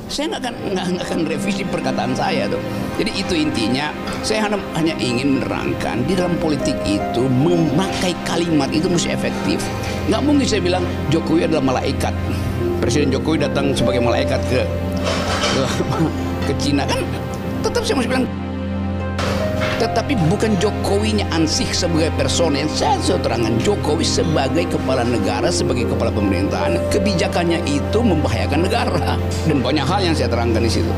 saya nggak akan revisi perkataan saya tuh. Jadi itu intinya. Saya hanya ingin menerangkan di dalam politik itu memakai kalimat itu mesti efektif. Nggak mungkin saya bilang Jokowi adalah malaikat. Presiden Jokowi datang sebagai malaikat ke Cina kan, tetap saya mesti bilang. Tetapi bukan Jokowinya ansih sebagai persona. Yang saya terangkan, Jokowi sebagai kepala negara, sebagai kepala pemerintahan, kebijakannya itu membahayakan negara. Dan banyak hal yang saya terangkan di situ.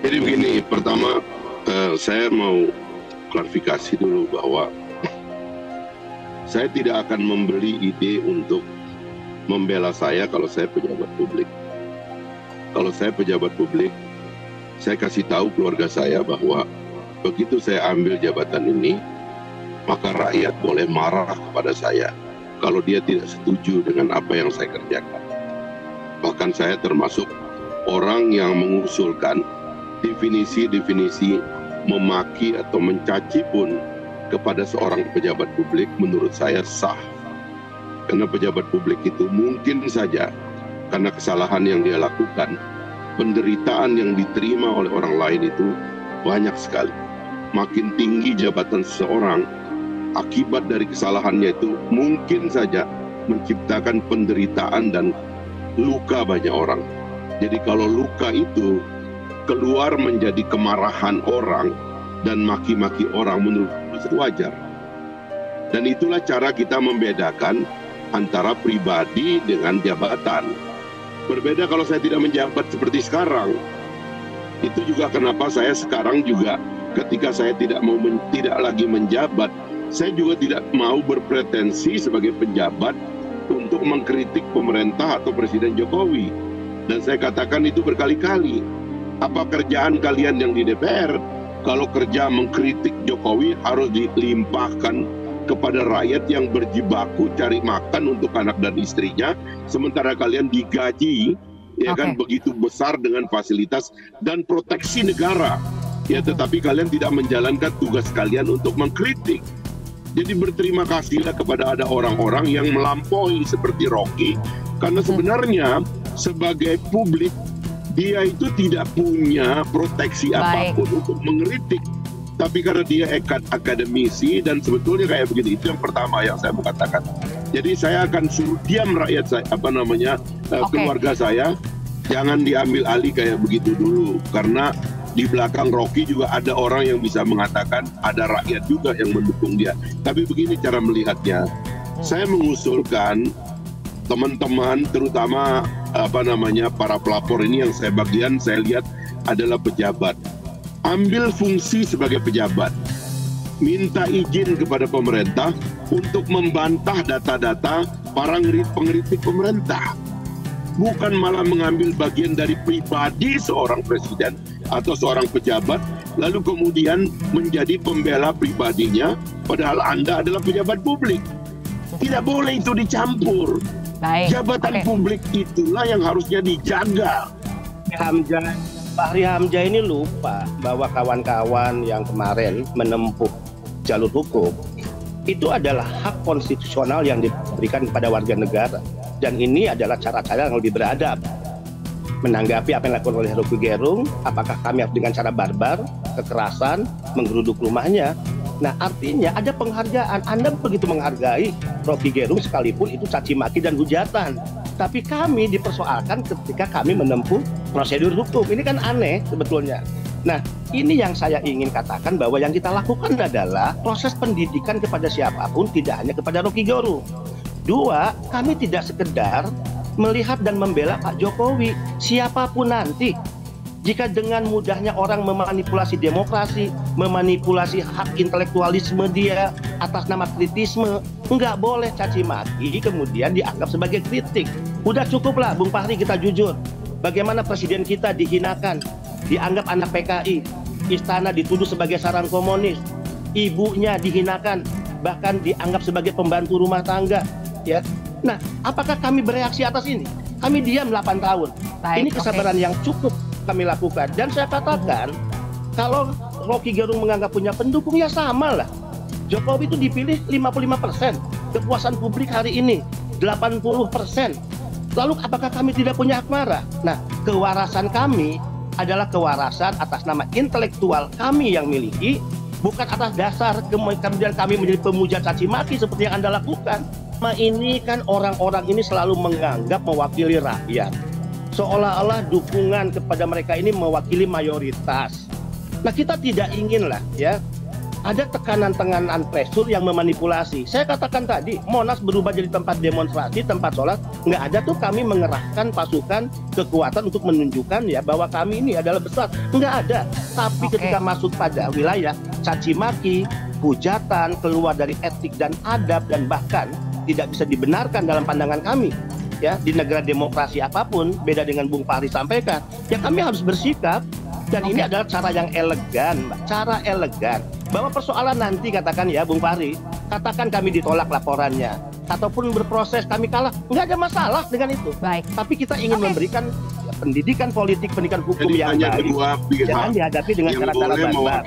Jadi begini, pertama saya mau klarifikasi dulu bahwa saya tidak akan membeli ide untuk membela saya kalau saya pejabat publik. Kalau saya pejabat publik, saya kasih tahu keluarga saya bahwa begitu saya ambil jabatan ini, maka rakyat boleh marah kepada saya kalau dia tidak setuju dengan apa yang saya kerjakan. Bahkan saya termasuk orang yang mengusulkan definisi-definisi memaki atau mencaci pun kepada seorang pejabat publik menurut saya sah. Karena pejabat publik itu mungkin saja karena kesalahan yang dia lakukan, penderitaan yang diterima oleh orang lain itu banyak sekali. Makin tinggi jabatan seseorang, akibat dari kesalahannya itu mungkin saja menciptakan penderitaan dan luka banyak orang. Jadi kalau luka itu keluar menjadi kemarahan orang dan maki-maki orang, menurut saya itu wajar. Dan itulah cara kita membedakan antara pribadi dengan jabatan. Berbeda kalau saya tidak menjabat seperti sekarang. Itu juga kenapa saya sekarang juga ketika saya tidak lagi menjabat, saya juga tidak mau berpretensi sebagai penjabat untuk mengkritik pemerintah atau Presiden Jokowi. Dan saya katakan itu berkali-kali. Apa kerjaan kalian yang di DPR? Kalau kerja mengkritik Jokowi harus dilimpahkan kepada rakyat yang berjibaku cari makan untuk anak dan istrinya, sementara kalian digaji kan begitu besar dengan fasilitas dan proteksi negara. Ya, tetapi kalian tidak menjalankan tugas kalian untuk mengkritik. Jadi berterima kasihlah kepada ada orang-orang yang melampaui seperti Rocky, karena sebenarnya sebagai publik dia itu tidak punya proteksi apapun untuk mengkritik. Tapi karena dia akademisi dan sebetulnya kayak begini, itu yang pertama yang saya mau katakan. Jadi saya akan suruh diam rakyat saya, keluarga saya, jangan diambil alih kayak begitu dulu. Karena di belakang Rocky juga ada orang yang bisa mengatakan ada rakyat juga yang mendukung dia. Tapi begini cara melihatnya, saya mengusulkan teman-teman, terutama para pelapor ini yang saya lihat adalah pejabat. Ambil fungsi sebagai pejabat. Minta izin kepada pemerintah untuk membantah data-data para pengkritik pemerintah. Bukan malah mengambil bagian dari pribadi seorang presiden atau seorang pejabat, lalu kemudian menjadi pembela pribadinya, padahal Anda adalah pejabat publik. Tidak boleh itu dicampur. Jabatan publik itulah yang harusnya dijaga. Fahri Hamzah ini lupa bahwa kawan-kawan yang kemarin menempuh jalur hukum itu adalah hak konstitusional yang diberikan kepada warga negara, dan ini adalah cara-cara yang lebih beradab. Menanggapi apa yang dilakukan oleh Rocky Gerung, apakah kami harus dengan cara barbar, kekerasan, menggeruduk rumahnya? Nah, artinya ada penghargaan. Anda begitu menghargai Rocky Gerung sekalipun itu caci maki dan hujatan. Tapi kami dipersoalkan ketika kami menempuh prosedur hukum. Ini kan aneh sebetulnya. Nah, ini yang saya ingin katakan, bahwa yang kita lakukan adalah proses pendidikan kepada siapapun, tidak hanya kepada Rocky Gerung. Dua, kami tidak sekedar melihat dan membela Pak Jokowi. Siapapun nanti, jika dengan mudahnya orang memanipulasi demokrasi, memanipulasi hak intelektualisme dia atas nama kritisme, nggak boleh caci maki kemudian dianggap sebagai kritik. Udah cukuplah Bung Fahri, kita jujur. Bagaimana presiden kita dihinakan, dianggap anak PKI, istana dituduh sebagai sarang komunis, ibunya dihinakan, bahkan dianggap sebagai pembantu rumah tangga, ya. Nah, apakah kami bereaksi atas ini? Kami diam 8 tahun. Baik, Ini kesabaran yang cukup kami lakukan. Dan saya katakan, kalau Rocky Gerung menganggap punya pendukung, ya sama lah. Jokowi itu dipilih 55%. Kepuasan publik hari ini 80%. Lalu apakah kami tidak punya hak marah? Nah, kewarasan kami adalah kewarasan atas nama intelektual kami yang miliki, bukan atas dasar kemudian kami menjadi pemuja caci maki seperti yang Anda lakukan. Nah, ini kan orang-orang ini selalu menganggap mewakili rakyat. Seolah-olah dukungan kepada mereka ini mewakili mayoritas. Nah, kita tidak inginlah ya ada tekanan-tekanan pressure yang memanipulasi. Saya katakan tadi, Monas berubah jadi tempat demonstrasi, tempat sholat. Nggak ada tuh kami mengerahkan pasukan kekuatan untuk menunjukkan ya bahwa kami ini adalah besar. Nggak ada. Tapi ketika masuk pada wilayah caci maki, hujatan, keluar dari etik dan adab, dan bahkan tidak bisa dibenarkan dalam pandangan kami. Ya, di negara demokrasi apapun, beda dengan Bung Fahri sampaikan, ya kami harus bersikap. Dan ini adalah cara yang elegan, Mbak. Cara elegan. Bahwa persoalan nanti katakan ya Bung Fahri, katakan kami ditolak laporannya, ataupun berproses kami kalah, nggak ada masalah dengan itu. Baik. Tapi kita ingin memberikan pendidikan politik, pendidikan hukum yang baik. Jangan dihadapi dengan cara-cara barbar.